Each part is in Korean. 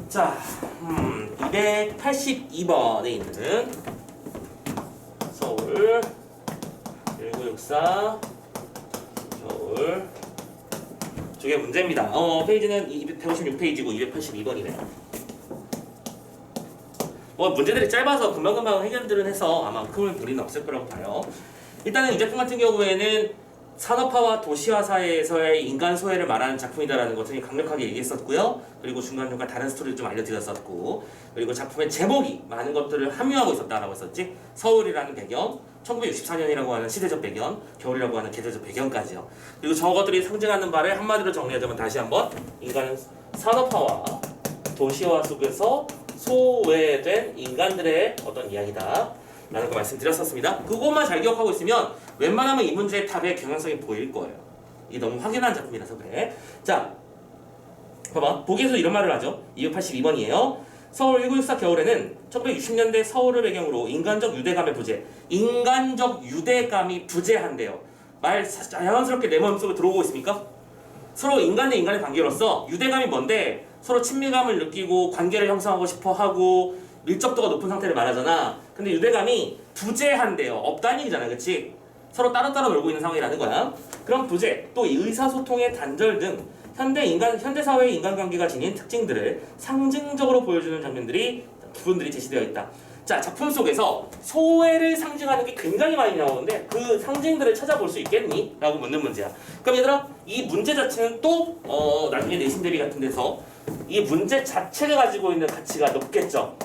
자, 282번에 있는 서울 1964 서울 저게 문제입니다. 페이지는 256페이지고 282번이네요. 뭐 문제들이 짧아서 금방금방 해결들은 해서 아마 큰 무리는 없을 거라고 봐요. 일단은 이 작품 같은 경우에는 산업화와 도시화 사회에서의 인간 소외를 말하는 작품이다라는 것을 강력하게 얘기했었고요. 그리고 중간중간 다른 스토리를 좀 알려드렸었고, 그리고 작품의 제목이 많은 것들을 함유하고 있었다라고 했었지. 서울이라는 배경, 1964년이라고 하는 시대적 배경, 겨울이라고 하는 계절적 배경까지요. 그리고 저것들이 상징하는 바를 한마디로 정리하자면 다시 한번 인간은 산업화와 도시화 속에서 소외된 인간들의 어떤 이야기다 라는 거 말씀드렸었습니다. 그것만 잘 기억하고 있으면 웬만하면 이 문제의 답의 경향성이 보일 거예요. 이 너무 확연한 작품이라서 그래. 자, 봐봐. 보기에서 이런 말을 하죠. 282번이에요. 서울 1964 겨울에는 1960년대 서울을 배경으로 인간적 유대감이 부재한대요. 말 자연스럽게 내 마음속에 들어오고 있습니까? 서로 인간 대 인간의 관계로서 유대감이 뭔데 서로 친밀감을 느끼고 관계를 형성하고 싶어 하고 밀접도가 높은 상태를 말하잖아. 근데 유대감이 부재한대요. 없다는 얘기잖아. 그치? 서로 따로따로 놀고 있는 상황이라는 거야. 그럼 부재, 또 의사소통의 단절 등 현대사회의 인간관계가 지닌 특징들을 상징적으로 보여주는 부분들이 제시되어 있다. 자, 작품 속에서 소외를 상징하는 게 굉장히 많이 나오는데 그 상징들을 찾아볼 수 있겠니? 라고 묻는 문제야. 그럼 얘들아, 이 문제 자체는 또 나중에 내신 대비 같은 데서 이 문제 자체가 가지고 있는 가치가 높겠죠.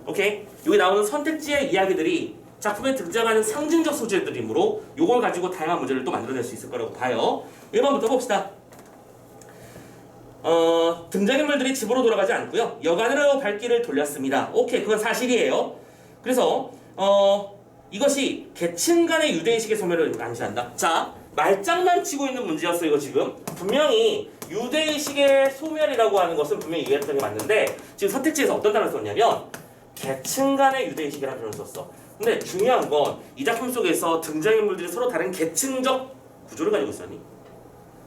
오케이? 여기 나오는 선택지의 이야기들이 작품에 등장하는 상징적 소재들이므로 이걸 가지고 다양한 문제를 또 만들어낼 수 있을 거라고 봐요. 1번부터 봅시다. 등장인물들이 집으로 돌아가지 않고요. 여간으로 발길을 돌렸습니다. 오케이, 그건 사실이에요. 그래서 이것이 계층 간의 유대인식의 소멸을 암시한다. 자, 말장난치고 있는 문제였어 이거 지금. 분명히 유대인식의 소멸이라고 하는 것은 분명히 이해했던 게 맞는데 지금 선택지에서 어떤 단어를 썼냐면 계층 간의 유대인식이라는 표현을 썼어. 근데 중요한 건 이 작품 속에서 등장인물들이 서로 다른 계층적 구조를 가지고 있었니?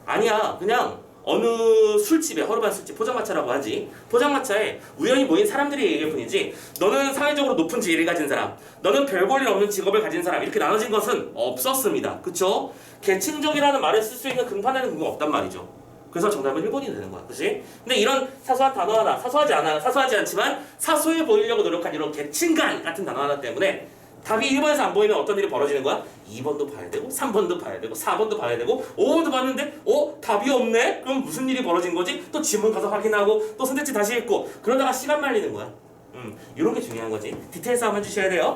아니야. 그냥 어느 술집에, 허름한 술집, 포장마차라고 하지. 포장마차에 우연히 모인 사람들이 얘기할 뿐이지 너는 사회적으로 높은 지위를 가진 사람, 너는 별 볼 일 없는 직업을 가진 사람 이렇게 나눠진 것은 없었습니다. 그쵸? 계층적이라는 말을 쓸 수 있는 근판에는 그거 없단 말이죠. 그래서 정답은 1번이 되는 거야. 그치? 근데 이런 사소한 단어 하나, 사소하지 않지만 사소해 보이려고 노력한 이런 계층간 같은 단어 하나 때문에 답이 1번에서 안 보이면 어떤 일이 벌어지는 거야? 2번도 봐야 되고 3번도 봐야 되고 4번도 봐야 되고 5번도 봤는데 답이 없네? 그럼 무슨 일이 벌어진 거지? 또 지문 가서 확인하고 또 선택지 다시 읽고 그러다가 시간 말리는 거야. 이런 게 중요한 거지. 디테일 싸움 해주셔야 돼요.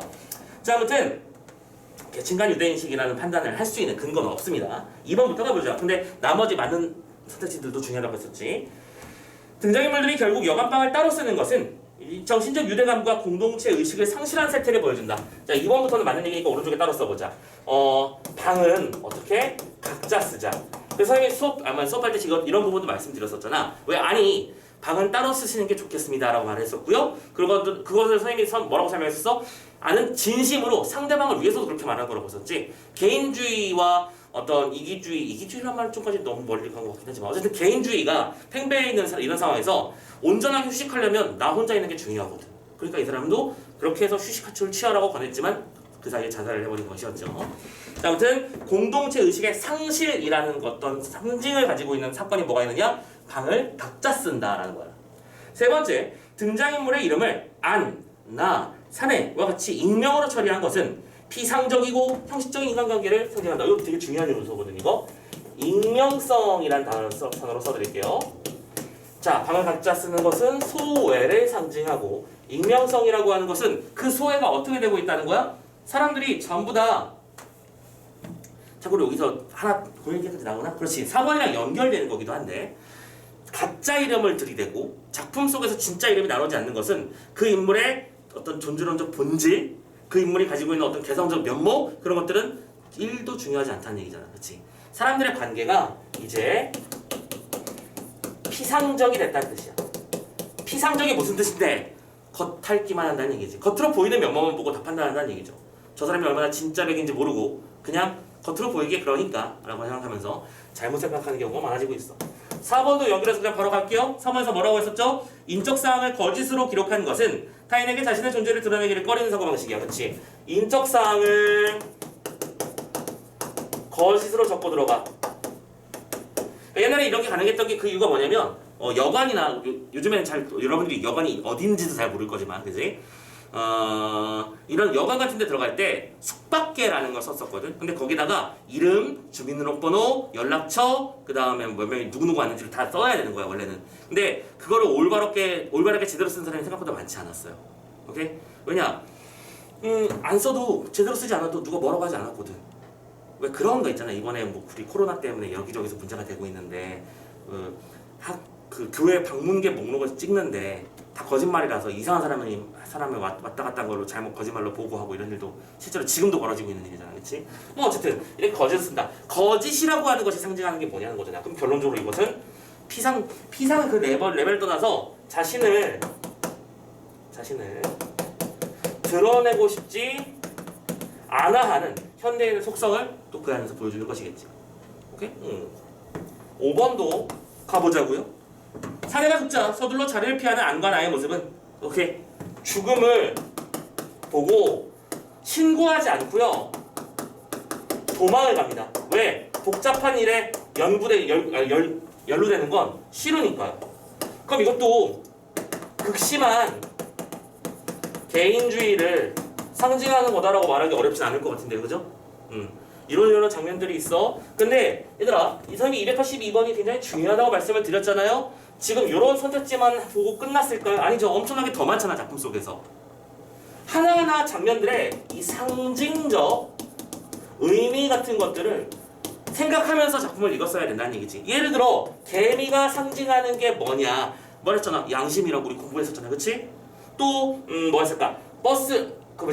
자, 아무튼 계층간 유대인식이라는 판단을 할 수 있는 근거는 없습니다. 2번부터 가보자. 근데 나머지 많은 선택지들도 중요하다고 했었지. 등장인물들이 결국 여간방을 따로 쓰는 것은 정신적 유대감과 공동체 의식을 상실한 세태를 보여준다. 자, 2번부터는 맞는 얘기니까 오른쪽에 따로 써보자. 방은 어떻게? 각자 쓰자. 그래서 선생님이 수업할 때 지금 이런 부분도 말씀드렸었잖아. 왜? 아니, 방은 따로 쓰시는 게 좋겠습니다 라고 말했었고요. 그것을 선생님이 뭐라고 설명했었어? 아는 진심으로 상대방을 위해서도 그렇게 말한 거라고 했었지. 개인주의와 어떤 이기주의란 말은 좀까지 너무 멀리 간 것 같긴 하지만 어쨌든 개인주의가 팽배해 있는 이런 상황에서 온전하게 휴식하려면 나 혼자 있는 게 중요하거든. 그러니까 이 사람도 그렇게 해서 휴식을 취하라고 권했지만 그 사이에 자살을 해버린 것이었죠. 자, 아무튼 공동체 의식의 상실이라는 어떤 상징을 가지고 있는 사건이 뭐가 있느냐? 방을 각자 쓴다라는 거야. 세 번째, 등장인물의 이름을 안, 나, 사내와 같이 익명으로 처리한 것은 피상적이고 형식적인 인간관계를 상징한다. 이거 되게 중요한 요소거든. 이거 익명성이라는 단어로 써드릴게요. 자, 방을 각자 쓰는 것은 소외를 상징하고 익명성이라고 하는 것은 그 소외가 어떻게 되고 있다는 거야? 사람들이 전부 다 자꾸 여기서 하나 고일기까지 나오나? 그렇지. 4번이랑 연결되는 거기도 한데 가짜 이름을 들이대고 작품 속에서 진짜 이름이 나오지 않는 것은 그 인물의 어떤 존재론적 본질, 그 인물이 가지고 있는 어떤 개성적 면모 그런 것들은 1도 중요하지 않다는 얘기잖아. 그렇지? 사람들의 관계가 이제 피상적이 됐다는 뜻이야. 피상적이 무슨 뜻인데? 겉핥기만 한다는 얘기지. 겉으로 보이는 면모만 보고 다 판단한다는 얘기죠. 저 사람이 얼마나 진짜 백인지 모르고 그냥 겉으로 보이게 그러니까 라고 생각하면서 잘못 생각하는 경우가 많아지고 있어. 4번도 연결해서 그냥 바로 갈게요. 3번에서 뭐라고 했었죠? 인적 사항을 거짓으로 기록한 것은 타인에게 자신의 존재를 드러내기를 꺼리는 사고방식이야. 그렇지? 인적 사항을 거짓으로 적고 들어가. 옛날에 이런 게 가능했던 게 그 이유가 뭐냐면 여관이나 요즘에는 잘 여러분들이 여관이 어딘지도 잘 모를 거지만 그지? 이런 여관 같은 데 들어갈 때 숙박계라는 걸 썼었거든. 근데 거기다가 이름, 주민등록번호, 연락처, 그 다음에 몇 명이 누구누구 왔는지를 다 써야 되는 거야 원래는. 근데 그거를 올바르게 제대로 쓴 사람이 생각보다 많지 않았어요. 오케이? 왜냐? 안 써도 제대로 쓰지 않아도 누가 뭐라고 하지 않았거든. 왜 그런 거 있잖아. 이번에 뭐 우리 코로나 때문에 여기저기서 문제가 되고 있는데 그 교회 방문객 목록을 찍는데 다 거짓말이라서 이상한 사람을 왔다 갔다 한 걸로 잘못 거짓말로 보고하고 이런 일도 실제로 지금도 벌어지고 있는 일이잖아. 그렇지? 뭐 어쨌든 이렇게 거짓을 쓴다. 거짓이라고 하는 것이 상징하는 게 뭐냐는 거잖아. 그럼 결론적으로 이것은 피상 그 레벨을 떠나서 자신을 드러내고 싶지 않아 하는 현대인의 속성을 또 그 안에서 보여주는 것이겠지. 오케이? 5번도 가보자고요. 사내가 죽자 서둘러 자리를 피하는 안과 나의 모습은 오케이. 죽음을 보고 신고하지 않고요. 도망을 갑니다. 왜? 복잡한 일에 연루되는 건 싫으니까요. 그럼 이것도 극심한 개인주의를 상징하는 거다라고 말하기 어렵진 않을 것 같은데, 그죠? 이런 장면들이 있어. 근데 얘들아, 이성이 282번이 굉장히 중요하다고 말씀을 드렸잖아요. 지금 이런 선택지만 보고 끝났을까요? 아니죠. 엄청나게 더 많잖아, 작품 속에서. 하나하나 장면들의 이 상징적 의미 같은 것들을 생각하면서 작품을 읽었어야 된다는 얘기지. 예를 들어 개미가 상징하는 게 뭐냐 말했잖아. 양심이라고 우리 공부했었잖아. 그치? 또 뭐 했을까?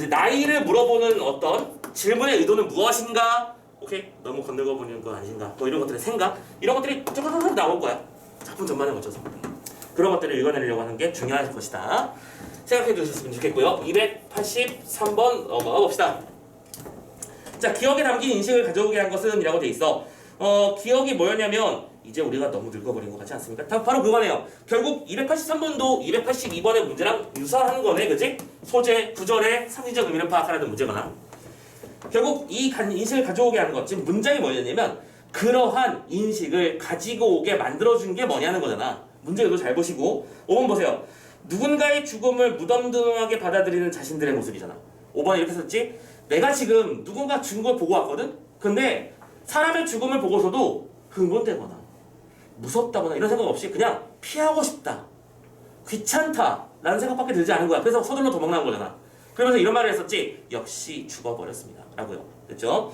나이를 물어보는 어떤 질문의 의도는 무엇인가? 오케이? 너무 건너고 보는 건 아닌가? 뭐 이런 것들의 생각? 이런 것들이 쫙 나올 거야. 작품 전반에 거쳐서. 그런 것들을 읽어내려고 하는 게 중요할 것이다. 생각해 두셨으면 좋겠고요. 283번 넘어가 봅시다. 자, 기억에 담긴 인식을 가져오게 한 것은 이라고 돼 있어. 기억이 뭐였냐면 이제 우리가 너무 늙어버린 것 같지 않습니까? 바로 그거네요. 결국 283번도 282번의 문제랑 유사한 거네, 그지? 소재, 구절의 상징적 의미를 파악하라는 문제거나. 결국 이 인식을 가져오게 하는 것. 지금 문장이 뭐였냐면 그러한 인식을 가지고 오게 만들어준 게 뭐냐는 거잖아. 문제 이거 잘 보시고 5번 보세요. 누군가의 죽음을 무덤덤하게 받아들이는 자신들의 모습이잖아. 5번에 이렇게 썼지? 내가 지금 누군가 죽은 걸 보고 왔거든? 근데 사람의 죽음을 보고서도 흥분되거나 무섭다거나 이런 생각 없이 그냥 피하고 싶다, 귀찮다 라는 생각밖에 들지 않은 거야. 그래서 서둘러 도망나는 거잖아. 그러면서 이런 말을 했었지. 역시 죽어버렸습니다 라고요. 됐죠?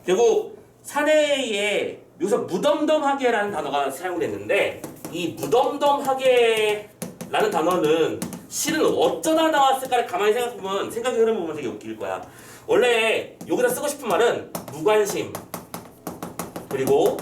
결국 사내에 여기서 무덤덤하게라는 단어가 사용됐는데 이 무덤덤하게 라는 단어는 실은 어쩌다 나왔을까를 가만히 생각해보면 생각의 흐름 보면 되게 웃길 거야. 원래 여기다 쓰고 싶은 말은 무관심 그리고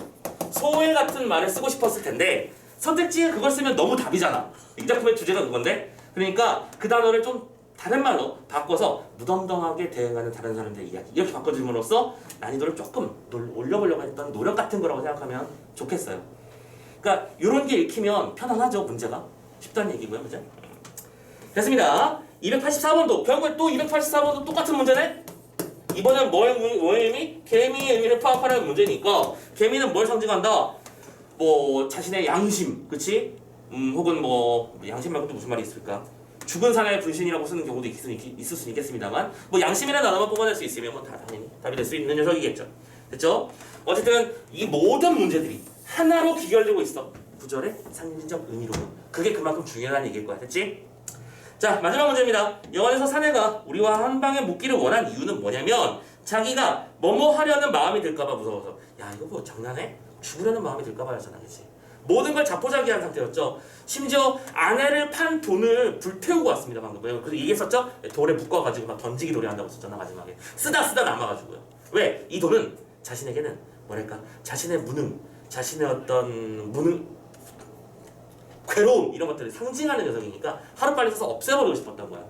소외 같은 말을 쓰고 싶었을 텐데 선택지에 그걸 쓰면 너무 답이잖아. 이 작품의 주제가 그건데. 그러니까 그 단어를 좀 다른 말로 바꿔서 무덤덤하게 대응하는 다른 사람들의 이야기 이렇게 바꿔줌으로써 난이도를 조금 올려보려고 했던 노력 같은 거라고 생각하면 좋겠어요. 그러니까 이런 게 읽히면 편안하죠. 문제가 쉽다는 얘기고요. 그죠? 됐습니다. 284번도 결국에 또 284번도 똑같은 문제네. 이번엔 뭐의 의미? 개미의 의미를 파악하라는 문제니까 개미는 뭘 상징한다? 뭐 자신의 양심, 그치? 혹은 뭐 양심 말고도 무슨 말이 있을까? 죽은 사나이의 분신이라고 쓰는 경우도 있을 수 있겠습니다만 뭐 양심이라는 단어만 뽑아낼 수 있으면 뭐 다 당연히 답이 될 수 있는 녀석이겠죠. 됐죠? 어쨌든 이 모든 문제들이 하나로 귀결되고 있어. 구절의 상징적 의미로. 그게 그만큼 중요하다는 얘기일 거야. 됐지? 자, 마지막 문제입니다. 영화에서 사내가 우리와 한 방에 묵기를 원한 이유는 뭐냐면 자기가 뭐뭐 하려는 마음이 들까봐 무서워서. 야, 이거 뭐 장난해? 죽으려는 마음이 들까봐 였잖아. 그치? 모든 걸 자포자기한 상태였죠. 심지어 아내를 판 돈을 불태우고 왔습니다. 방금. 그래서 얘기했었죠? 돌에 묶어가지고 막 던지기 놀이 한다고 했었잖아. 마지막에. 쓰다 남아가지고요. 왜? 이 돈은 자신에게는 뭐랄까 자신의 무능, 자신의 어떤 괴로움 이런 것들을 상징하는 녀석이니까 하루빨리 써서 없애버리고 싶었던 거야.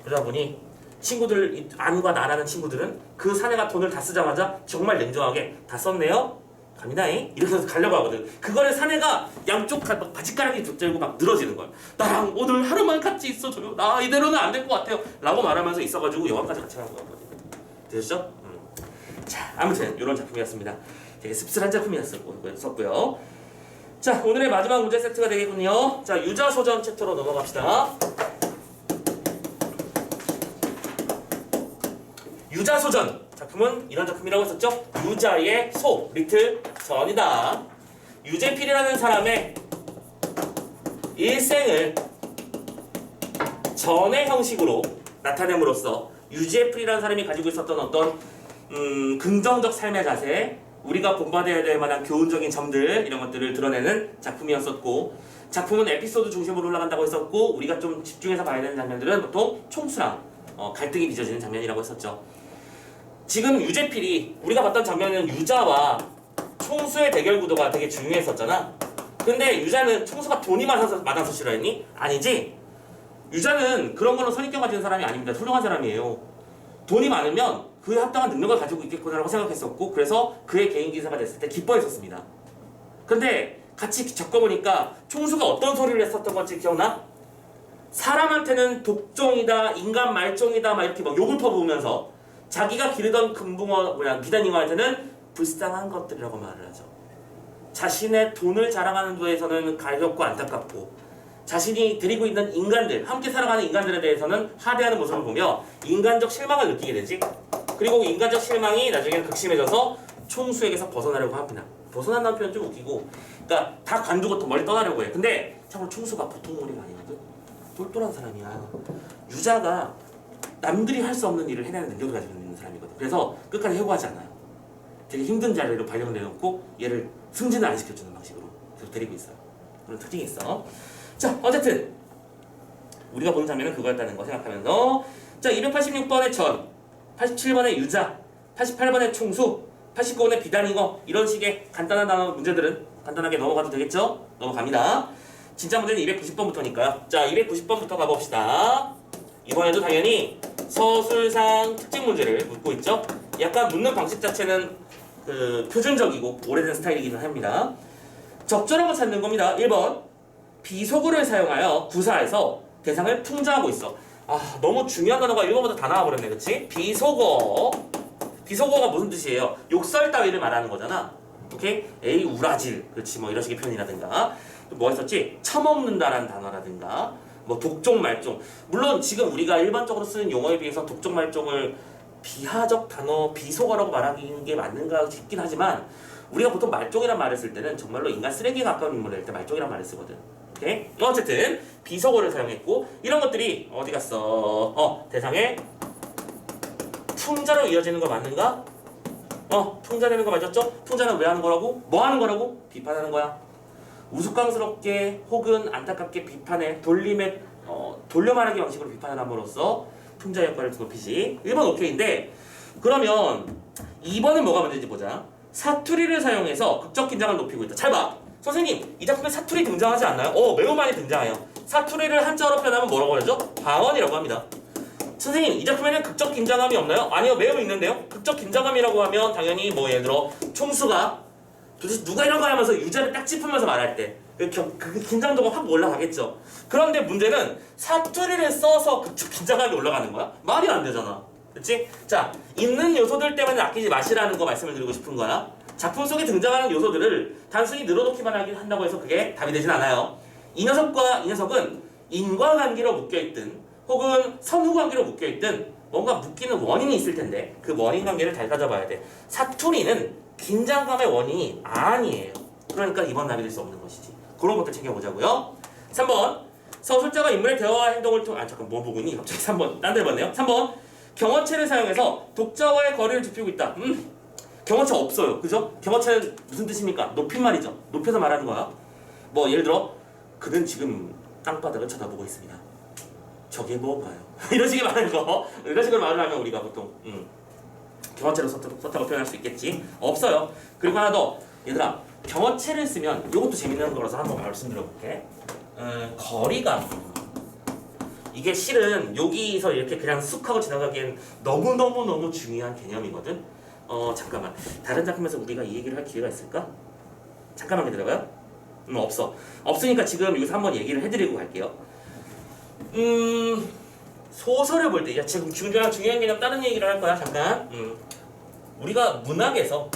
그러다 보니 친구들, 안과 나라는 친구들은 그 사내가 돈을 다 쓰자마자 정말 냉정하게 다 썼네요. 갑니다잉? 이렇게 해서 가려고 하거든. 그거를 사내가 양쪽 막 바지가락이 붙들고 막 늘어지는 거야. 나랑 오늘 하루만 같이 있어줘요. 나 이대로는 안 될 것 같아요. 라고 말하면서 있어가지고 영화까지 같이 가는 거거든. 되셨죠? 자, 아무튼 이런 작품이었습니다. 되게 씁쓸한 작품이었었고요. 자, 오늘의 마지막 문제 세트가 되겠군요. 자, 유자소전 챕터로 넘어갑시다. 유자소전 작품은 이런 작품이라고 했었죠. 유자의 소, 리틀 전이다. 유재필이라는 사람의 일생을 전의 형식으로 나타냄으로써 유재필이라는 사람이 가지고 있었던 어떤 긍정적 삶의 자세, 우리가 본받아야 될 만한 교훈적인 점들, 이런 것들을 드러내는 작품이었었고, 작품은 에피소드 중심으로 올라간다고 했었고, 우리가 좀 집중해서 봐야 되는 장면들은 보통 총수랑 갈등이 빚어지는 장면이라고 했었죠. 지금 유재필이 우리가 봤던 장면은 유자와 총수의 대결 구도가 되게 중요했었잖아. 근데 유자는 총수가 돈이 많아서 싫어했니? 아니지. 유자는 그런 걸로 선입견 가지는 사람이 아닙니다. 훌륭한 사람이에요. 돈이 많으면 그에 합당한 능력을 가지고 있겠구나라고 생각했었고, 그래서 그의 개인 기사가 됐을 때 기뻐했었습니다. 근데 같이 겪어보니까 총수가 어떤 소리를 했었던 건지 기억나? 사람한테는 독종이다, 인간 말종이다, 막 이렇게 막 욕을 퍼부으면서 자기가 기르던 비단잉어한테는 불쌍한 것들이라고 말을 하죠. 자신의 돈을 자랑하는 데에서는 가엾고 안타깝고, 자신이 데리고 있는 인간들, 함께 살아가는 인간들에 대해서는 하대하는 모습을 보며 인간적 실망을 느끼게 되지. 그리고 인간적 실망이 나중에는 극심해져서 총수에게서 벗어나려고 합니다. 벗어난다는 표현 좀 웃기고, 그러니까 다 관두고 더 멀리 떠나려고 해. 근데 참고로 총수가 보통 머리가 아니거든. 똘똘한 사람이야. 유자가 남들이 할 수 없는 일을 해내는 능력을 가지고 있는 사람이거든. 그래서 끝까지 해고하지 않아요. 되게 힘든 자리로 발령을 내놓고 얘를 승진을 안 시켜주는 방식으로 계속 데리고 있어요. 그런 특징이 있어. 자, 어쨌든 우리가 보는 장면은 그거였다는 거 생각하면서, 자, 286번의 전, 87번의 유자, 88번의 총수, 89번의 비단잉어, 이런 식의 간단한 단어 문제들은 간단하게 넘어가도 되겠죠? 넘어갑니다. 진짜 문제는 290번부터니까요. 자, 290번부터 가봅시다. 이번에도 당연히 서술상 특징 문제를 묻고 있죠. 약간 묻는 방식 자체는 표준적이고 오래된 스타일이기는 합니다. 적절한 거 찾는 겁니다. 1번, 비속어를 사용하여 구사에서 대상을 풍자하고 있어. 아, 너무 중요한 단어가 1번보다 다 나와버렸네, 그치? 비속어. 비속어가 무슨 뜻이에요? 욕설 따위를 말하는 거잖아. 오케이? 에이, 우라질. 그렇지, 뭐 이런 식의 표현이라든가. 또 뭐 했었지? 처먹는다라는 단어라든가. 뭐 독종, 말종. 물론 지금 우리가 일반적으로 쓰는 용어에 비해서 독종, 말종을 비하적 단어, 비속어라고 말하는 게 맞는가 싶긴 하지만, 우리가 보통 말종이란 말을 쓸 때는 정말로 인간 쓰레기에 가까운 인물을 할 때 말종이란 말을 쓰거든. 오케이? 어쨌든 비속어를 사용했고, 이런 것들이 어디 갔어? 대상에 풍자로 이어지는 거 맞는가? 풍자되는 거 맞았죠? 풍자는 왜 하는 거라고? 뭐 하는 거라고? 비판하는 거야. 우스꽝스럽게 혹은 안타깝게 비판해 돌림의 돌려 말하기 방식으로 비판을 함으로써 풍자 효과를 높이지. 1번 오케이인데, 그러면 2번은 뭐가 문제인지 보자. 사투리를 사용해서 극적 긴장을 높이고 있다. 잘 봐. 선생님, 이 작품에 사투리 등장하지 않나요? 매우 많이 등장해요. 사투리를 한자어로 표현하면 뭐라고 하죠? 방언이라고 합니다. 선생님, 이 작품에는 극적 긴장감이 없나요? 아니요, 매우 있는데요. 극적 긴장감이라고 하면 당연히 뭐 예를 들어 총수가 도대체 누가 이런 거 하면서 유자를 딱 짚으면서 말할 때 그 긴장도가 확 올라가겠죠. 그런데 문제는 사투리를 써서 극적 긴장감이 올라가는 거야? 말이 안 되잖아. 그치? 자, 있는 요소들 때문에 아끼지 마시라는 거 말씀을 드리고 싶은 거야. 작품 속에 등장하는 요소들을 단순히 늘어놓기만 한다고 해서 그게 답이 되진 않아요. 이 녀석은 인과관계로 묶여있든 혹은 선후관계로 묶여있든 뭔가 묶이는 원인이 있을 텐데 그 원인 관계를 잘 따져봐야 돼. 사투리는 긴장감의 원인이 아니에요. 그러니까 이번 답이 될 수 없는 것이지. 그런 것들 챙겨보자고요. 3번, 서술자가 인물의 대화와 행동을 통해 뭐 보고 있니? 갑자기 3번 딴 데 봤네요. 3번, 경어체를 사용해서 독자와의 거리를 좁히고 있다. 경어체 없어요. 그죠? 경어체는 무슨 뜻입니까? 높임말이죠. 높여서 말하는 거야. 뭐 예를 들어 그는 지금 땅바닥을 쳐다보고 있습니다. 저게 뭔가요? 이런 식의 말하는 거. 이런 식으로 말을 하면 우리가 보통 경어체로 썼다고 표현할 수 있겠지. 없어요. 그리고 하나 더. 얘들아, 경어체를 쓰면 이것도 재밌는 거라서 한번 말씀드려볼게. 거리감. 이게 실은 여기서 이렇게 그냥 쑥 하고 지나가기엔 너무너무 중요한 개념이거든. 잠깐만. 다른 작품에서 우리가 이 얘기를 할 기회가 있을까? 잠깐만 기다려봐요. 없어. 없으니까 지금 여기서 한번 얘기를 해드리고 갈게요. 소설을 볼 때, 야, 지금 중요한 개념 다른 얘기를 할 거야, 잠깐. 우리가 문학에서,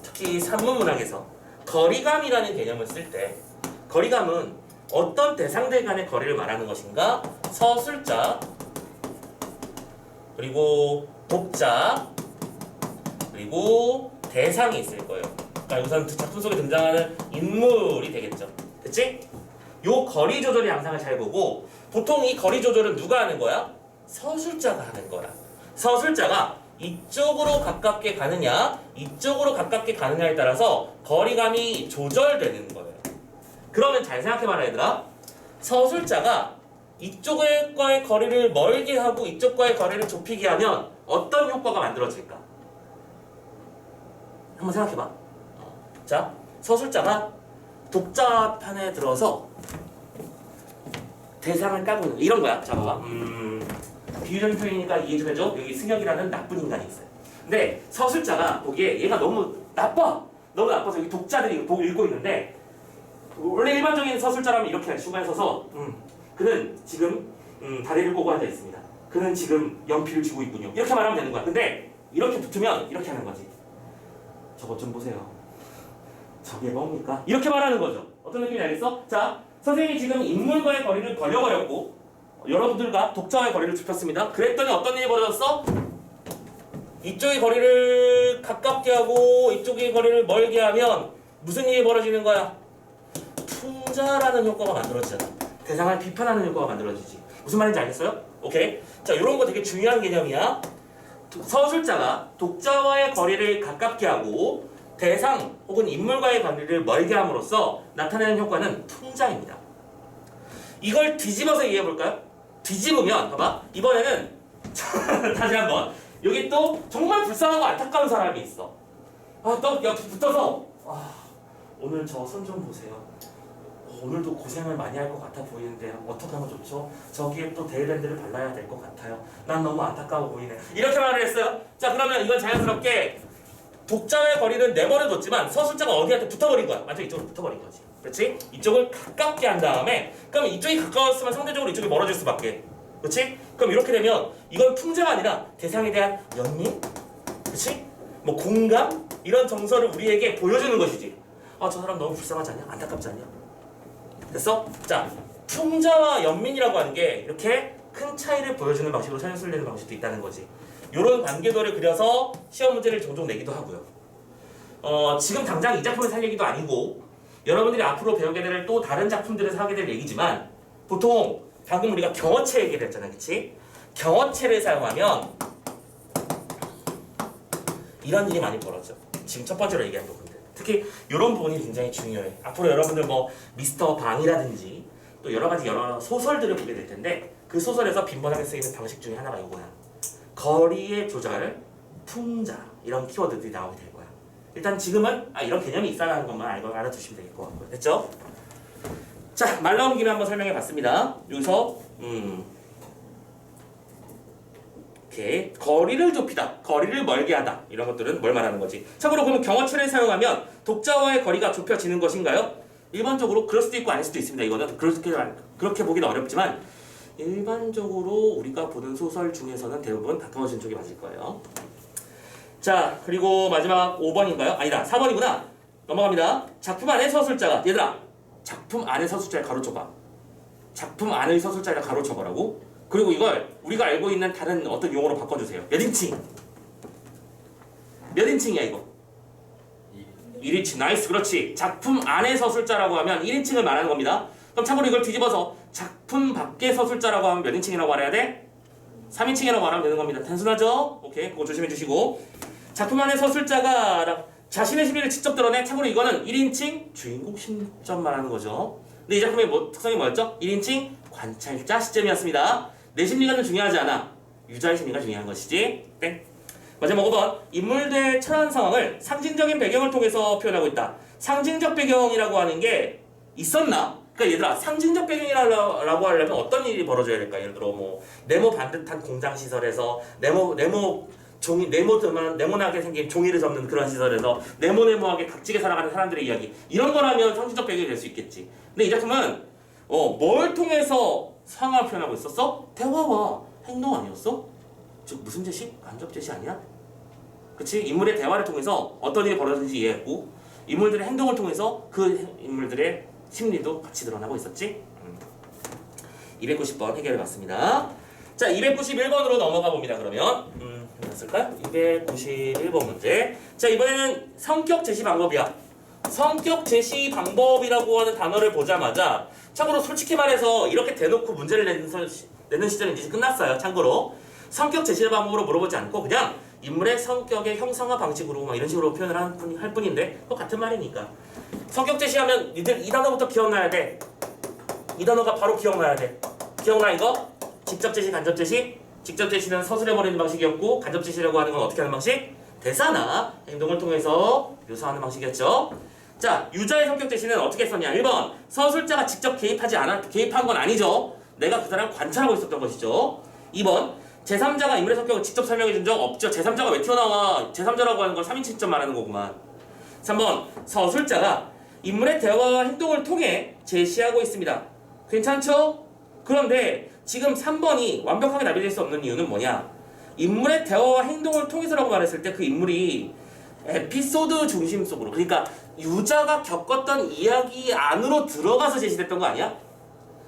특히 산문문학에서, 거리감이라는 개념을 쓸 때, 거리감은 어떤 대상들 간의 거리를 말하는 것인가? 서술자, 그리고 독자, 그리고 대상이 있을 거예요. 그러니까 우선 작품 속에 등장하는 인물이 되겠죠. 그치? 요 거리 조절의 양상을 잘 보고, 보통 이 거리 조절은 누가 하는 거야? 서술자가 하는 거야. 서술자가 이쪽으로 가깝게 가느냐, 이쪽으로 가깝게 가느냐에 따라서 거리감이 조절되는 거예요. 그러면 잘 생각해봐라 얘들아. 서술자가 이쪽과의 거리를 멀게 하고 이쪽과의 거리를 좁히게 하면 어떤 효과가 만들어질까? 한번 생각해봐. 자, 서술자가 독자판에 들어서 대상을 까고 있는 이런 거야. 자, 봐봐. 비유적인 표현이니까 이해 좀 해줘. 여기 승혁이라는 나쁜 인간이 있어요. 근데 서술자가 보기에 얘가 너무 나빠. 너무 나빠서 여기 독자들이 보고 읽고 있는데, 원래 일반적인 서술자라면 이렇게 중간에 서서 그는 지금 다리를 꼬고 앉아 있습니다. 그는 지금 연필을 쥐고 있군요. 이렇게 말하면 되는 거야. 근데 이렇게 붙으면 이렇게 하는 거지. 저것 좀 보세요. 저게 뭡니까? 이렇게 말하는 거죠. 어떤 느낌인지 알겠어? 자, 선생님이 지금 인물과의 거리를 벌려버렸고 여러분들과 독자와의 거리를 좁혔습니다. 그랬더니 어떤 일이 벌어졌어? 이쪽의 거리를 가깝게 하고 이쪽의 거리를 멀게 하면 무슨 일이 벌어지는 거야? 풍자라는 효과가 만들어지잖아. 대상을 비판하는 효과가 만들어지지. 무슨 말인지 알겠어요? 오케이? 자, 이런 거 되게 중요한 개념이야. 서술자가 독자와의 거리를 가깝게 하고 대상 혹은 인물과의 거리를 멀게 함으로써 나타내는 효과는 풍자입니다. 이걸 뒤집어서 이해해 볼까요? 뒤집으면 봐봐. 이번에는 다시 한번 여기 또 정말 불쌍하고 안타까운 사람이 있어. 또 옆에 붙어서 오늘 저 손 좀 보세요. 오늘도 고생을 많이 할 것 같아 보이는데 어떻게 하면 좋죠? 저기에 또 데일밴드를 발라야 될 것 같아요. 난 너무 안타까워 보이네. 이렇게 말을 했어요. 자, 그러면 이건 자연스럽게 독자의 거리는 내버려뒀지만 서술자가 어디한테 붙어버린 거야. 완전 이쪽으로 붙어버린 거지. 그렇지? 이쪽을 가깝게 한 다음에 그럼 이쪽이 가까웠으면 상대적으로 이쪽이 멀어질 수밖에. 그렇지? 그럼 이렇게 되면 이건 풍자가 아니라 대상에 대한 연민? 그렇지? 뭐 공감? 이런 정서를 우리에게 보여주는 것이지. 저 사람 너무 불쌍하지 않냐? 안타깝지 않냐? 됐어? 자, 풍자와 연민이라고 하는 게 이렇게 큰 차이를 보여주는 방식으로 설명되는 방식도 있다는 거지. 이런 관계도를 그려서 시험 문제를 종종 내기도 하고요. 지금 당장 이 작품에서 할 얘기도 아니고 여러분들이 앞으로 배우게 될 또 다른 작품들에서 하게 될 얘기지만 보통 방금 우리가 경어체 얘기를 했잖아, 그치? 경어체를 사용하면 이런 일이 많이 벌어져. 지금 첫 번째로 얘기한 부분들. 특히 이런 부분이 굉장히 중요해. 앞으로 여러분들 뭐 미스터 방이라든지 또 여러 가지 여러 소설들을 보게 될 텐데 그 소설에서 빈번하게 쓰이는 방식 중에 하나가 이거야. 거리의 조절, 풍자 이런 키워드들이 나오게 될 거야. 일단 지금은 이런 개념이 있다는 것만 알아두시면 될 것 같고요. 됐죠? 자, 말 나온 김에 한번 설명해 봤습니다. 여기서 이렇게 거리를 좁히다, 거리를 멀게 하다 이런 것들은 뭘 말하는 거지? 참고로 그러면 경어체를 사용하면 독자와의 거리가 좁혀지는 것인가요? 일반적으로 그럴 수도 있고 아닐 수도 있습니다. 이거는 그렇게 보기는 어렵지만 일반적으로 우리가 보는 소설 중에서는 대부분 가까워진 쪽이 맞을 거예요. 자, 그리고 마지막 5번인가요? 아니다, 4번이구나. 넘어갑니다. 작품 안에 서술자가, 얘들아, 작품 안에 서술자를 가로쳐봐. 작품 안의 서술자를 가로쳐보라고? 그리고 이걸 우리가 알고 있는 다른 어떤 용어로 바꿔주세요. 몇 인칭? 몇 인칭이야 이거? 1인칭. 나이스, 그렇지. 작품 안에 서술자라고 하면 1인칭을 말하는 겁니다. 그럼 참고로 이걸 뒤집어서 작품 밖에 서술자라고 하면 몇 인칭이라고 말해야 돼? 3인칭이라고 말하면 되는 겁니다. 단순하죠? 오케이, 그거 조심해 주시고. 작품 안에 서술자가 자신의 심리를 직접 드러내. 참고로 이거는 1인칭 주인공 시점 말하는 거죠. 근데 이 작품의 특성이 뭐였죠? 1인칭 관찰자 시점이었습니다. 내 심리가 좀 중요하지 않아. 유저의 심리가 중요한 것이지. 땡. 마지막 5번. 인물들의 처한 상황을 상징적인 배경을 통해서 표현하고 있다. 상징적 배경이라고 하는 게 있었나? 그러니까 얘들아, 상징적 배경이라고 하려면 어떤 일이 벌어져야 될까? 예를 들어 뭐 네모 반듯한 공장 시설에서 네모 종이 네모나게 생긴 종이를 접는 그런 시설에서 네모네모하게 각지게 살아가는 사람들의 이야기 이런 거라면 상징적 배경이 될 수 있겠지. 근데 이 작품은 뭘 통해서 상황을 표현하고 있었어? 대화와 행동 아니었어? 즉 무슨 제시? 간접 제시 아니야? 그치? 인물의 대화를 통해서 어떤 일이 벌어졌는지 이해했고 인물들의 행동을 통해서 그 인물들의 심리도 같이 드러나고 있었지. 290번 해결해봤습니다. 자, 291번으로 넘어가 봅니다. 그러면 됐을까요? 291번 문제. 자, 이번에는 성격 제시 방법이야. 성격 제시 방법이라고 하는 단어를 보자마자 참고로 솔직히 말해서 이렇게 대놓고 문제를 내는 시절은 이제 끝났어요. 참고로 성격 제시 방법으로 물어보지 않고 그냥 인물의 성격의 형상화 방식으로 막 이런 식으로 표현을 할 뿐인데 그거 같은 말이니까. 성격 제시하면 니들 이 단어부터 기억나야 돼. 이 단어가 바로 기억나야 돼. 기억나 이거? 직접 제시, 간접 제시. 직접 제시는 서술해버리는 방식이었고 간접 제시라고 하는 건 어떻게 하는 방식? 대사나 행동을 통해서 묘사하는 방식이었죠. 자, 유자의 성격 제시는 어떻게 썼냐? 1번 서술자가 직접 개입한 건 아니죠. 내가 그 사람을 관찰하고 있었던 것이죠. 2번 제3자가 인물의 성격을 직접 설명해 준 적 없죠. 제3자가 왜 튀어나와? 제3자라고 하는 건 3인칭 시점 말하는 거구만. 3번 서술자가 인물의 대화와 행동을 통해 제시하고 있습니다. 괜찮죠? 그런데 지금 3번이 완벽하게 납득될 수 없는 이유는 뭐냐? 인물의 대화와 행동을 통해서라고 말했을 때 그 인물이 에피소드 중심 속으로, 그러니까 유자가 겪었던 이야기 안으로 들어가서 제시됐던 거 아니야?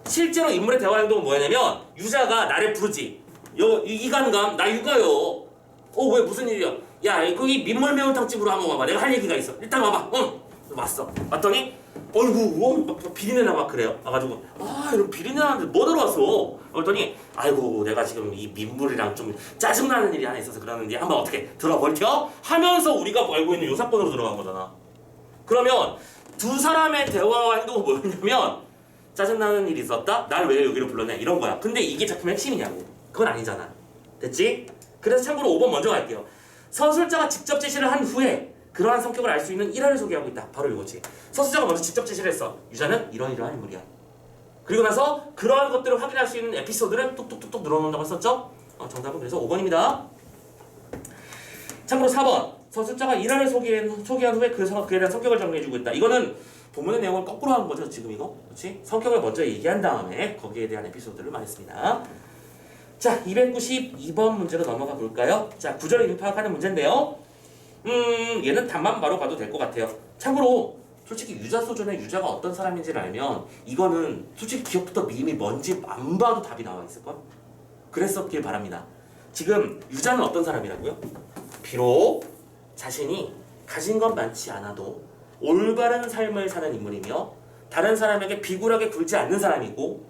실제로 인물의 대화 행동은 뭐냐면 유자가 나를 부르지. 이간감 나 육아요. 왜 무슨 일이야? 야 거기 민물 매운탕집으로 한번 와봐. 내가 할 얘기가 있어. 일단 와봐. 응. 왔어. 왔더니 어이구 비린내나 막 그래요. 와가지고 이런 비린내 나는데 뭐 들어왔어? 그랬더니 아이고 내가 지금 이 민물이랑 좀 짜증나는 일이 하나 있어서 그러는데 한번 어떻게 들어볼게요? 하면서 우리가 알고 있는 요 사건으로 들어간 거잖아. 그러면 두 사람의 대화와 행동은 뭐였냐면 짜증나는 일이 있었다? 날 왜 여기로 불렀냐? 이런 거야. 근데 이게 작품의 핵심이냐고. 그건 아니잖아. 됐지? 그래서 참고로 5번 먼저 갈게요. 서술자가 직접 제시를 한 후에 그러한 성격을 알 수 있는 일화를 소개하고 있다. 바로 이거지. 서술자가 먼저 직접 제시를 했어. 유자는 이러이러한 인물이야. 그리고 나서 그러한 것들을 확인할 수 있는 에피소드를 뚝뚝뚝뚝 늘어놓는다고 했었죠? 정답은 그래서 5번입니다. 참고로 4번. 서술자가 일화를 소개한 후에 그에 대한 성격을 정리해주고 있다. 이거는 본문의 내용을 거꾸로 한 거죠. 지금 이거. 그렇지? 성격을 먼저 얘기한 다음에 거기에 대한 에피소드를 말했습니다. 자, 292번 문제로 넘어가 볼까요? 자, 구절을 파악하는 문제인데요. 얘는 답만 바로 봐도 될 것 같아요. 참고로 솔직히 유자 소전에 유자가 어떤 사람인지를 알면 이거는 솔직히 기억부터 미임이 뭔지 안 봐도 답이 나와 있을걸? 그랬었길 바랍니다. 지금 유자는 어떤 사람이라고요? 비록 자신이 가진 건 많지 않아도 올바른 삶을 사는 인물이며 다른 사람에게 비굴하게 굴지 않는 사람이고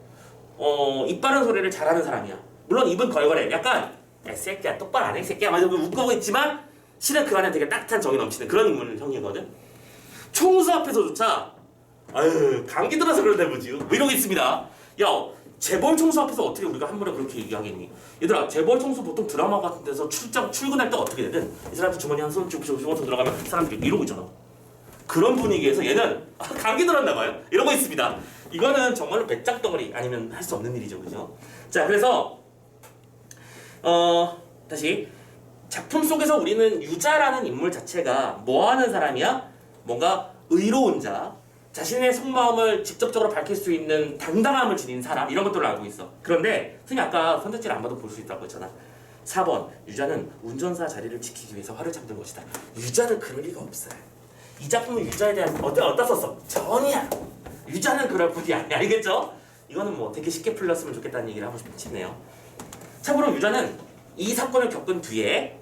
입 바른 소리를 잘하는 사람이야. 물론 입은 걸걸해. 약간 새끼야 똑바로 안 해 새끼야 막 웃고 있지만 실은 그 안에 되게 따뜻한 정이 넘치는 그런 인물 형이거든. 총수 앞에서조차 감기 들어서 그런데 뭐지 뭐 이러고 있습니다. 야 재벌 총수 앞에서 어떻게 우리가 함부로 그렇게 얘기하겠니? 얘들아 재벌 총수 보통 드라마 같은 데서 출근할 때 어떻게 되든 이 사람한테 주머니 한 손 쥐고 들어가면 사람들이 이러고 있잖아. 그런 분위기에서 얘는 감기 들었나 봐요. 이러고 있습니다. 이거는 정말로 배짱덩어리 아니면 할 수 없는 일이죠. 그죠? 자 그래서 다시 작품 속에서 우리는 유자라는 인물 자체가 뭐 하는 사람이야? 뭔가 의로운 자, 자신의 속마음을 직접적으로 밝힐 수 있는 당당함을 지닌 사람 이런 것들을 알고 있어. 그런데 선생님 아까 선택지를 안 봐도 볼 수 있다고 했잖아. 4번 유자는 운전사 자리를 지키기 위해서 화를 참는 것이다. 유자는 그럴 리가 없어요. 이 작품은 유자에 대한 어디다 썼어? 전이야. 유자는 그럴 분이 아니야. 알겠죠? 이거는 뭐 되게 쉽게 풀렸으면 좋겠다는 얘기를 하고 싶네요. 참고로 유자는 이 사건을 겪은 뒤에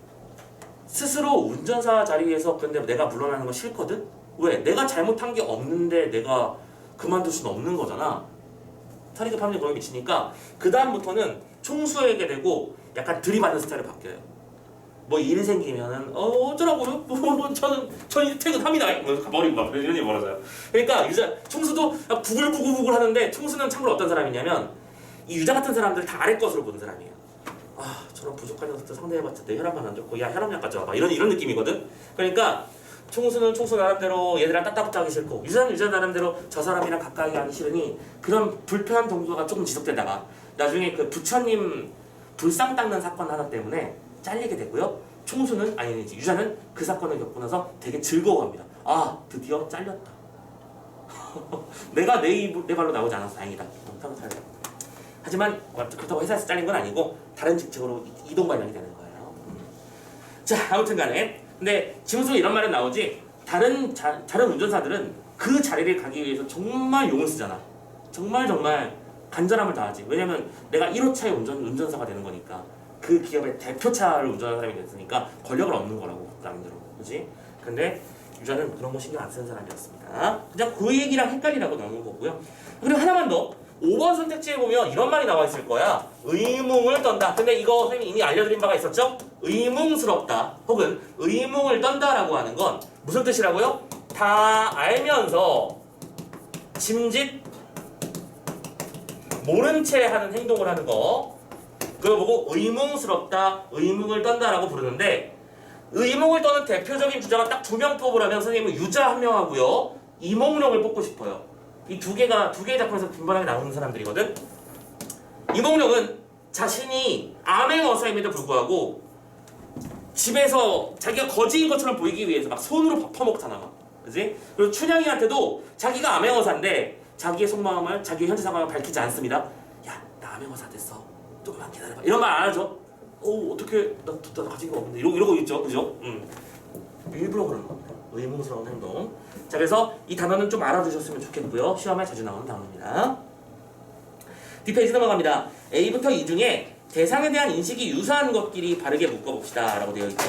스스로 운전사 자리에서 근데 내가 물러나는 거 싫거든? 왜? 내가 잘못한 게 없는데 내가 그만둘 수는 없는 거잖아. 사리급 합리에 거의 미치니까 그 다음부터는 총수에게 되고 약간 들이받는 스타일을 바뀌어요. 뭐 일이 생기면은 어쩌라고요? 저는 퇴근합니다. 버리고 막 이런 일이 벌어져요. 그러니까 유자 총수도 부글부글 하는데 총수는 참고로 어떤 사람이냐면 이 유자 같은 사람들 다 아래 것으로 보는 사람이에요. 저런 부족한 녀석들 상대해봤자 내 혈압만 안 좋고 야 혈압약 가져와봐 이런 느낌이거든. 그러니까 총수는 총수 나름대로 얘들이랑 따따붙어 하기 싫고 유자는 유자 나름대로 저 사람이랑 가까이 하기 싫으니 그런 불편한 동조가 조금 지속되다가 나중에 그 부처님 불상 닦는 사건 하나 때문에 잘리게 되고요. 총수는 아니지 유자는 그 사건을 겪고 나서 되게 즐거워합니다. 아 드디어 잘렸다. 내가 내 발로 나오지 않아서 다행이다. 하지만 그렇다고 회사에서 잘린 건 아니고 다른 직책으로 이동 발령이 되는 거예요. 자 아무튼간에 근데 지문 속에 이런 말은 나오지 다른 운전사들은 그 자리를 가기 위해서 정말 용을 쓰잖아. 정말 간절함을 다하지. 왜냐면 내가 1호차의 운전사가 되는 거니까 그 기업의 대표차를 운전하는 사람이 됐으니까 권력을 얻는 거라고 나름대로. 그렇지? 근데 유자는 그런 거 신경 안 쓰는 사람이었습니다. 그냥 그 얘기랑 헷갈리라고 넣는 거고요. 그리고 하나만 더. 5번 선택지에 보면 이런 말이 나와 있을 거야. 의뭉을 떤다. 근데 이거 선생님이 이미 알려드린 바가 있었죠? 의뭉스럽다 혹은 의뭉을 떤다라고 하는 건 무슨 뜻이라고요? 다 알면서 짐짓 모른 채 하는 행동을 하는 거 그걸 보고 의뭉스럽다, 의뭉을 떤다라고 부르는데 의뭉을 떠는 대표적인 주자가 딱 두 명 뽑으라면 선생님은 유자 한 명하고요 이몽룡을 뽑고 싶어요. 이 두 개의 작품에서 빈번하게 나오는 사람들이거든. 이몽룡은 자신이 암행어사임에도 불구하고 집에서 자기가 거지인 것처럼 보이기 위해서 막 손으로 밥 퍼먹잖아. 그지? 그리고 춘향이한테도 자기가 암행어사인데 자기의 속마음을 자기의 현재 상황을 밝히지 않습니다. 야, 나 암행어사 됐어. 조금만 기다려봐. 이런 말 안 하죠. 어떻게 나 가진 거 없는데 이러고 있죠. 그죠? 일부러 그러는 겁니다. 의문스러운 행동. 자, 그래서 이 단어는 좀 알아두셨으면 좋겠고요. 시험에 자주 나오는 단어입니다. 뒷페이지 넘어갑니다. A부터 E 중에 대상에 대한 인식이 유사한 것끼리 바르게 묶어봅시다 라고 되어 있죠.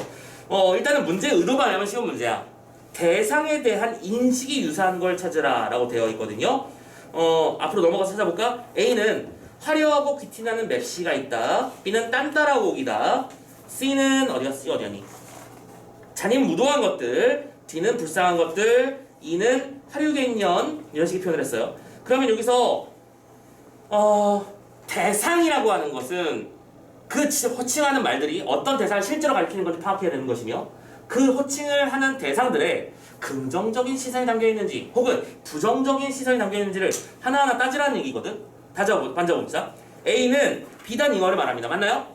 일단은 문제 의도만 하면 쉬운 문제야. 대상에 대한 인식이 유사한 걸 찾으라 라고 되어 있거든요. 앞으로 넘어가서 찾아볼까? A는 화려하고 귀티나는 맵시가 있다. B는 딴따라오기다. C는 어디였니? 잔인무도한 것들. D는 불쌍한 것들. E는 화류개년 이런 식의 표현을 했어요. 그러면 여기서 대상이라고 하는 것은 그 호칭하는 말들이 어떤 대상을 실제로 가리키는 건지 파악해야 되는 것이며 그 호칭을 하는 대상들의 긍정적인 시선이 담겨 있는지 혹은 부정적인 시선이 담겨 있는지를 하나하나 따지라는 얘기거든. 반자봅시다. A는 비단 잉어를 말합니다. 맞나요?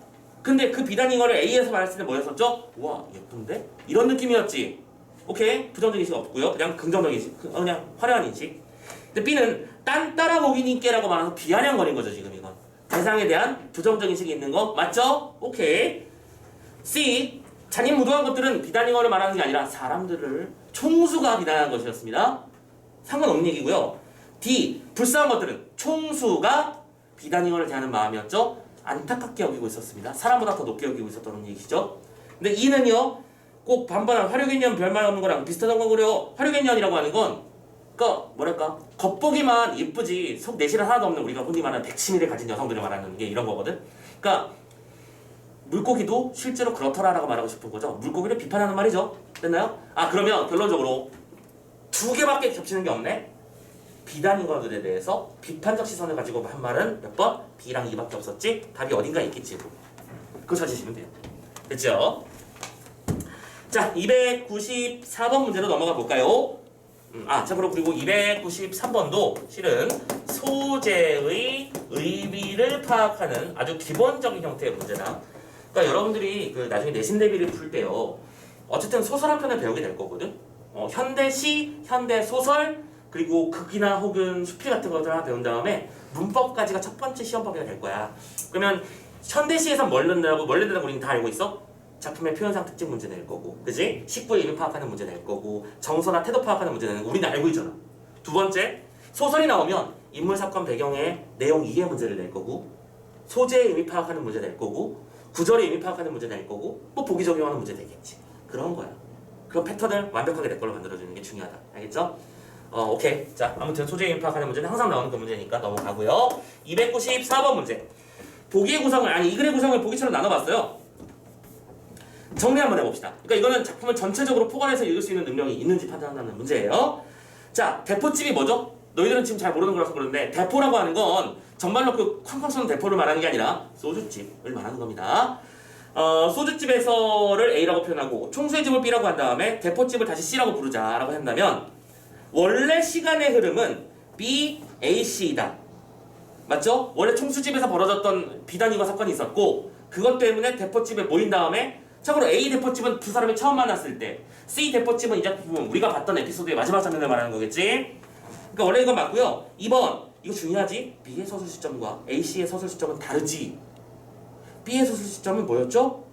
근데 그 비단 잉어를 A에서 말했을 때 뭐였었죠? 우와 예쁜데? 이런 느낌이었지. 오케이 부정적인 인식 없고요. 그냥 긍정적인 인식, 그냥 화려한 인식. 근데 B는 딴 따라보기님께라고 말해서 비아냥거린 거죠 지금 이건. 대상에 대한 부정적인 인식이 있는 거 맞죠? 오케이. C 잔인무도한 것들은 비단잉어를 말하는 게 아니라 사람들을 총수가 비난한 것이었습니다. 상관없는 얘기고요. D 불쌍한 것들은 총수가 비단잉어를 대하는 마음이었죠. 안타깝게 여기고 있었습니다. 사람보다 더 높게 여기고 있었다는 얘기죠. 근데 E는요 꼭 반반한 화류개년 별말 없는 거랑 비슷하다고 거고요. 화류개년이라고 하는 건 뭐랄까 겉보기만 예쁘지 속 내실은 하나도 없는 우리가 흔히 말하는 백치미를 가진 여성들을 말하는 게 이런 거거든. 그러니까 물고기도 실제로 그렇더라라고 말하고 싶은 거죠. 물고기를 비판하는 말이죠. 됐나요? 그러면 결론적으로 두 개밖에 겹치는 게 없네. B단인 것들에 대해서 비판적 시선을 가지고 한 말은 몇 번? B랑 E밖에 없었지. 답이 어딘가에 있겠지. 그거 찾으시면 돼요. 됐죠? 자, 294번 문제로 넘어가 볼까요? 참고로 그리고 293번도 실은 소재의 의미를 파악하는 아주 기본적인 형태의 문제다. 그러니까 여러분들이 나중에 내신 대비를 풀 때요. 어쨌든 소설 한 편을 배우게 될 거거든. 현대시, 현대소설, 그리고 극이나 혹은 수필 같은 것들 하나 배운 다음에 문법까지가 첫 번째 시험법이 될 거야. 그러면 현대시에서 뭘 넣는다고 우리는 다 알고 있어? 작품의 표현상 특징 문제 낼 거고, 그지? 식구의 의미 파악하는 문제 낼 거고, 정서나 태도 파악하는 문제 내는 거 우리는 알고 있잖아. 두 번째, 소설이 나오면 인물, 사건, 배경의 내용 이해 문제를 낼 거고, 소재의 의미 파악하는 문제 낼 거고, 구절의 의미 파악하는 문제 낼 거고, 뭐 보기 적용하는 문제 내겠지. 그런 거야. 그런 패턴을 완벽하게 내 걸로 만들어주는 게 중요하다. 알겠죠? 오케이. 자, 아무튼 소재의 의미 파악하는 문제는 항상 나오는 그 문제니까 넘어가고요. 294번 문제. 보기의 구성을, 이 글의 구성을 보기처럼 나눠봤어요. 정리 한번 해봅시다. 그러니까 이거는 작품을 전체적으로 포괄해서 읽을 수 있는 능력이 있는지 판단하는 문제예요. 자, 대포집이 뭐죠? 너희들은 지금 잘 모르는 거라서 그러는데 대포라고 하는 건 정말로 그 쾅쾅 쏘는 대포를 말하는 게 아니라 소주집을 말하는 겁니다. 소주집에서를 A라고 표현하고 총수의 집을 B라고 한 다음에 대포집을 다시 C라고 부르자라고 한다면 원래 시간의 흐름은 B, A, C이다. 맞죠? 원래 총수집에서 벌어졌던 비단이거 사건이 있었고 그것 때문에 대포집에 모인 다음에 참고로 A 대포집은 두 사람이 처음 만났을 때, C 대포집은 이 작품은 우리가 봤던 에피소드의 마지막 장면을 말하는 거겠지? 그러니까 원래 이건 맞고요. 2번, 이거 중요하지? B의 서술 시점과 AC의 서술 시점은 다르지? B의 서술 시점은 뭐였죠?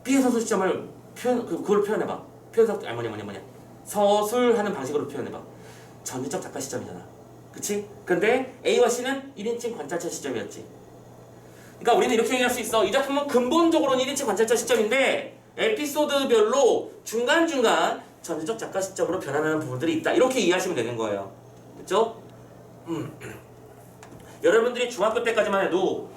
B의 서술 시점을 그걸 표현해봐. 뭐냐. 서술하는 방식으로 표현해봐. 전위적 작가 시점이잖아. 그치? 근데 A와 C는 1인칭 관찰자 시점이었지. 그러니까 우리는 이렇게 얘기할 수 있어. 이 작품은 근본적으로는 1인칭 관찰자 시점인데 에피소드별로 중간중간 전위적 작가 시점으로 변화하는 부분들이 있다. 이렇게 이해하시면 되는 거예요. 그쵸? 여러분들이 중학교 때까지만 해도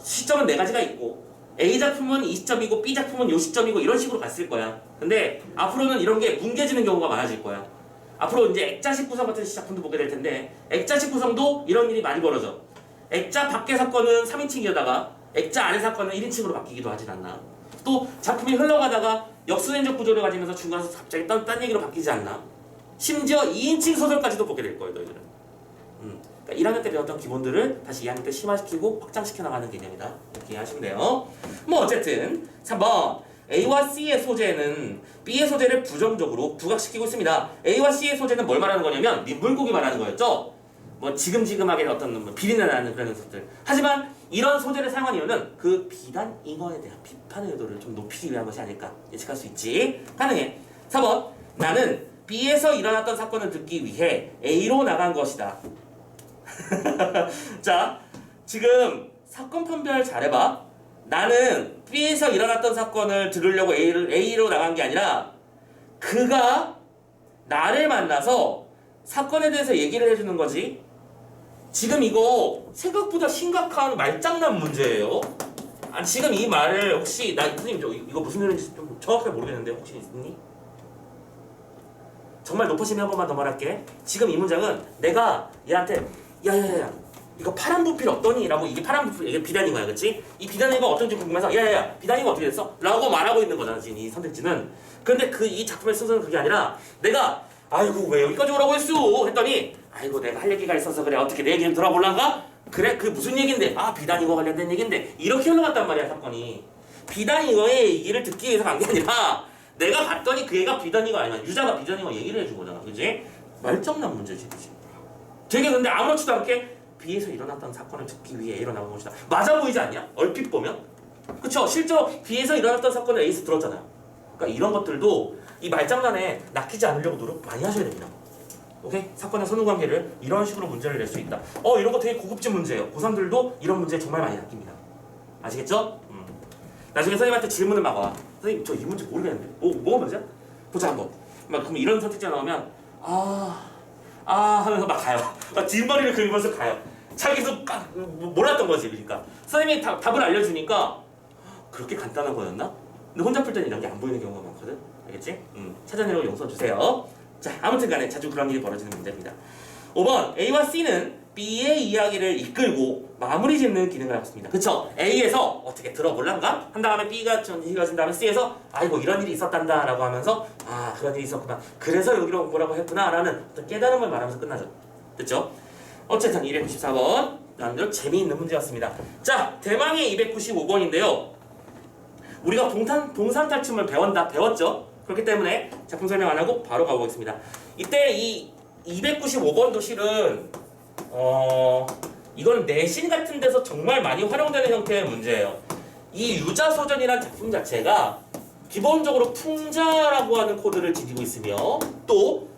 시점은 4가지가 있고 A 작품은 이 시점이고 B 작품은 이 시점이고 이런 식으로 갔을 거야. 근데 앞으로는 이런 게 뭉개지는 경우가 많아질 거야. 앞으로 이제 액자식 구성 같은 작품도 보게 될 텐데 액자식 구성도 이런 일이 많이 벌어져. 액자 밖의 사건은 3인칭이다가 액자 안의 사건은 1인칭으로 바뀌기도 하진 않나. 또 작품이 흘러가다가 역순행적 구조를 가지면서 중간에서 갑자기 딴 얘기로 바뀌지 않나. 심지어 2인칭 소설까지도 보게 될 거예요, 너희들은. 그러니까 1학년 때 배웠던 기본들을 다시 2학년 때 심화시키고 확장시켜 나가는 개념이다. 이렇게 이해하시면 돼요. 뭐 어쨌든 3번 A와 C의 소재는 B의 소재를 부정적으로 부각시키고 있습니다. A와 C의 소재는 뭘 말하는 거냐면 물고기 말하는 거였죠. 뭐 지금지금하게 어떤 뭐 비린내 나는 그런 녀석들. 하지만 이런 소재를 사용한 이유는 그 비단 인권에 대한 비판의 의도를 좀 높이기 위한 것이 아닐까 예측할 수 있지. 가능해. 4번 나는 B에서 일어났던 사건을 듣기 위해 A로 나간 것이다. 자, 지금 사건 판별 잘해봐. 나는 B에서 일어났던 사건을 들으려고 A로 나간 게 아니라 그가 나를 만나서 사건에 대해서 얘기를 해주는 거지. 지금 이거 생각보다 심각한 말장난 문제예요. 지금 이 말을 혹시 선생님 이거 무슨 소리인지 좀 정확하게 모르겠는데 혹시 있니? 정말 높으시면 한 번만 더 말할게. 지금 이 문장은 내가 얘한테 야야야 이거 파란 부필 어떠니? 라고 이게 파란 부필 이게 비단인 거야, 그렇지? 이 비단이가 어떤지 궁금해서 야야야 비단이가 어떻게 됐어? 라고 말하고 있는 거잖아 지금 이 선택지는. 근데 이 작품의 순서는 그게 아니라 내가 아이고 왜 여기까지 오라고 했어? 했더니 아이고 내가 할 얘기가 있어서 그래 어떻게 내 얘기를 들어볼란가? 그래 그 무슨 얘긴데? 비단이거 관련된 얘긴데 이렇게 흘러갔단 말이야 사건이. 비단이거의 얘기를 듣기 위해서 간 게 아니라 내가 봤더니 그 애가 비단이거 아니야 유자가 비단이거 얘기를 해준 거잖아, 그지? 말장난 문제지, 그지? 되게 근데 아무렇지도 않게 B에서 일어났던 사건을 듣기 위해 일어난 것이다. 맞아 보이지 않냐? 얼핏 보면. 그쵸? 실제로 B에서 일어났던 사건을 A에서 들었잖아요. 그러니까 이런 것들도 이 말장난에 낚이지 않으려고 노력 많이 하셔야 됩니다. 오케이? 사건의 선후관계를 이런 식으로 문제를 낼 수 있다. 이런 거 되게 고급진 문제예요. 고3들도 이런 문제에 정말 많이 낚입니다. 아시겠죠? 나중에 선생님한테 질문을 막 와. 선생님 저 이 문제 모르겠는데. 뭐가 문제야? 보자 한번. 그럼 이런 선택지가 나오면 하면서 막 가요. 뒷머리를 긁으면서 가요. 자기도 몰랐던 거지. 그러니까 선생님이 답을 알려주니까 그렇게 간단한 거였나? 근데 혼자 풀 때는 이런 게 안 보이는 경우가 많거든. 알겠지? 찾아내려고 용서 주세요. 자, 아무튼 간에 자주 그런 일이 벌어지는 문제입니다. 5번 A와 C는 B의 이야기를 이끌고 마무리 짓는 기능을 하고 있습니다. 그쵸? A에서 어떻게 들어볼란가? 한 다음에 B가 전이가 진 다음에 C에서 아이고 이런 일이 있었단다 라고 하면서 그런 일이 있었구나 그래서 여기로 온 거라고 했구나 라는 어떤 깨달음을 말하면서 끝나죠. 됐죠? 어쨌든 294번 나름대로 재미있는 문제였습니다. 자, 대망의 295번인데요 우리가 동산탈춤을 배웠죠? 그렇기 때문에 작품 설명 안 하고 바로 가보겠습니다. 이때 이 295번도 실은 이건 내신 같은 데서 정말 많이 활용되는 형태의 문제예요. 이 유자소전이라는 작품 자체가 기본적으로 풍자라고 하는 코드를 지니고 있으며 또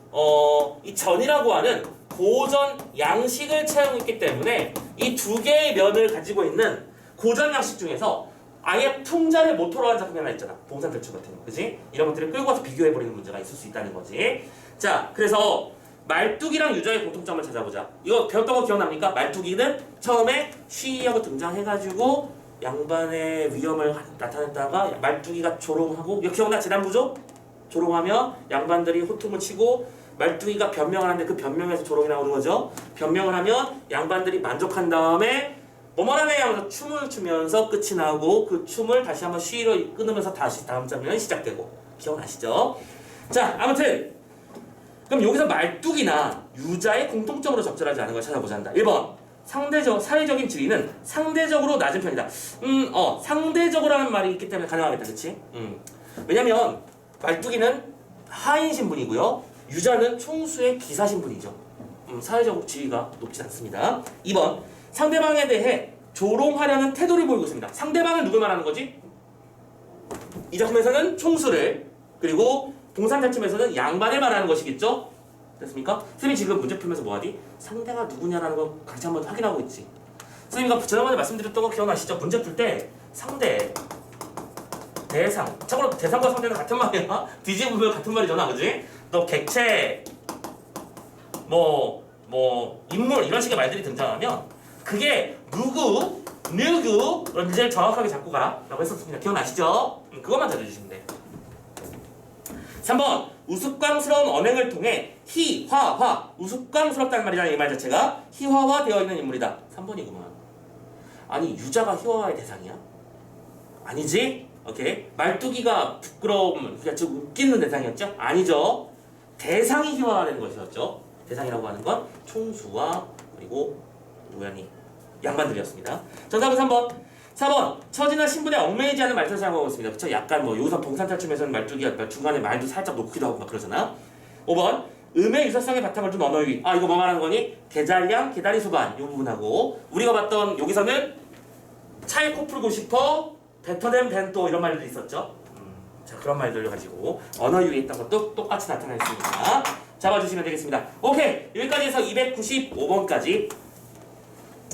이 전이라고 하는 고전 양식을 채용했기 때문에 이 두 개의 면을 가지고 있는 고전 양식 중에서 아예 풍자를 모토로 한 작품이 하나 있잖아. 동산탈출 같은 거, 그지? 이런 것들을 끌고 와서 비교해버리는 문제가 있을 수 있다는 거지. 자, 그래서 말뚝이랑 유자의 공통점을 찾아보자. 이거 배웠던 거 기억납니까? 말뚝이는 처음에 쉬하고 등장해가지고 양반의 위험을 나타냈다가 말뚝이가 조롱하고 이거 기억나? 재단부죠? 조롱하며 양반들이 호통을 치고 말뚝이가 변명을 하는데 그 변명에서 조롱이 나오는 거죠. 변명을 하면 양반들이 만족한 다음에 뭐뭐라네 하면서 춤을 추면서 끝이 나고 그 춤을 다시 한번 쉬로 끊으면서 다시 다음 장면이 시작되고 기억나시죠? 자, 아무튼 그럼 여기서 말뚝이나 유자의 공통점으로 적절하지 않은 걸 찾아보자 한다. 1번 사회적인 지위는 상대적으로 낮은 편이다. 상대적으로라는 말이 있기 때문에 가능하겠다, 그렇지? 왜냐면 말뚝이는 하인 신분이고요, 유자는 총수의 기사 신분이죠. 사회적 지위가 높지 않습니다. 2번, 상대방에 대해 조롱하려는 태도를 보이고 있습니다. 상대방을 누굴 말하는 거지? 이 작품에서는 총수를, 그리고 동산자춤에서는 양반을 말하는 것이겠죠? 됐습니까? 쌤이 지금 문제 풀면서 뭐하디? 상대가 누구냐라는 거 같이 한번 확인하고 있지. 쌤이가 지난번에 말씀드렸던 거 기억나시죠? 문제 풀 때 상대, 대상, 참고로 대상과 상대는 같은 말이야. 뒤집으면 같은 말이잖아, 그지? 또 객체, 인물 이런 식의 말들이 등장하면 그게 누구, 누구인지를 정확하게 잡고 가라고 했었습니다. 기억나시죠? 그것만 잘해주시면 돼. 3번, 우스꽝스러운 언행을 통해 희화화, 우스꽝스럽다는 말이잖아. 이 말 자체가 희화화되어 있는 인물이다. 3번이구만. 아니, 유자가 희화화의 대상이야? 아니지? 오케이. 말뚝이가 부끄러움, 그러니까 좀 웃기는 대상이었죠? 아니죠. 대상이 희화화되는 것이었죠. 대상이라고 하는 건 총수와 그리고 누구야니? 양반들이었습니다. 정답은 3번. 4번, 처지나 신분에 얽매이지 않은 말투를 사용하고 있습니다. 그쵸? 약간 여기서 동산탈춤에서는 말뚝이가 중간에 말도 살짝 놓기도 하고 막 그러잖아. 5번, 음의 유사성의 바탕을 둔 언어유희. 이거 뭐 말하는 거니? 계잘량, 계다리 수반 이 부분하고, 우리가 봤던 여기서는 차에 코 풀고 싶어, 뱉어냄 벤또 이런 말들이 있었죠. 자, 그런 말들을 가지고 언어유희 했던 것도 똑같이 나타나 있습니다. 잡아주시면 되겠습니다. 오케이, 여기까지 해서 295번까지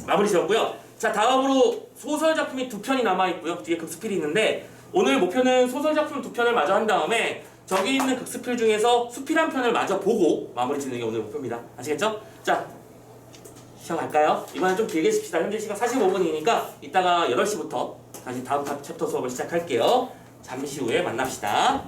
마무리 지었고요. 자, 다음으로 소설 작품이 2편이 남아있고요. 뒤에 극스필이 있는데, 오늘 목표는 소설 작품 2편을 마저 한 다음에 저기 있는 극스필 중에서 수필 한 편을 마저 보고 마무리 짓는 게 오늘 목표입니다. 아시겠죠? 자, 시작 갈까요? 이번엔 좀 길게 씁시다. 현재 시간 45분이니까 이따가 8시부터 다시 다음 챕터 수업을 시작할게요. 잠시 후에 만납시다.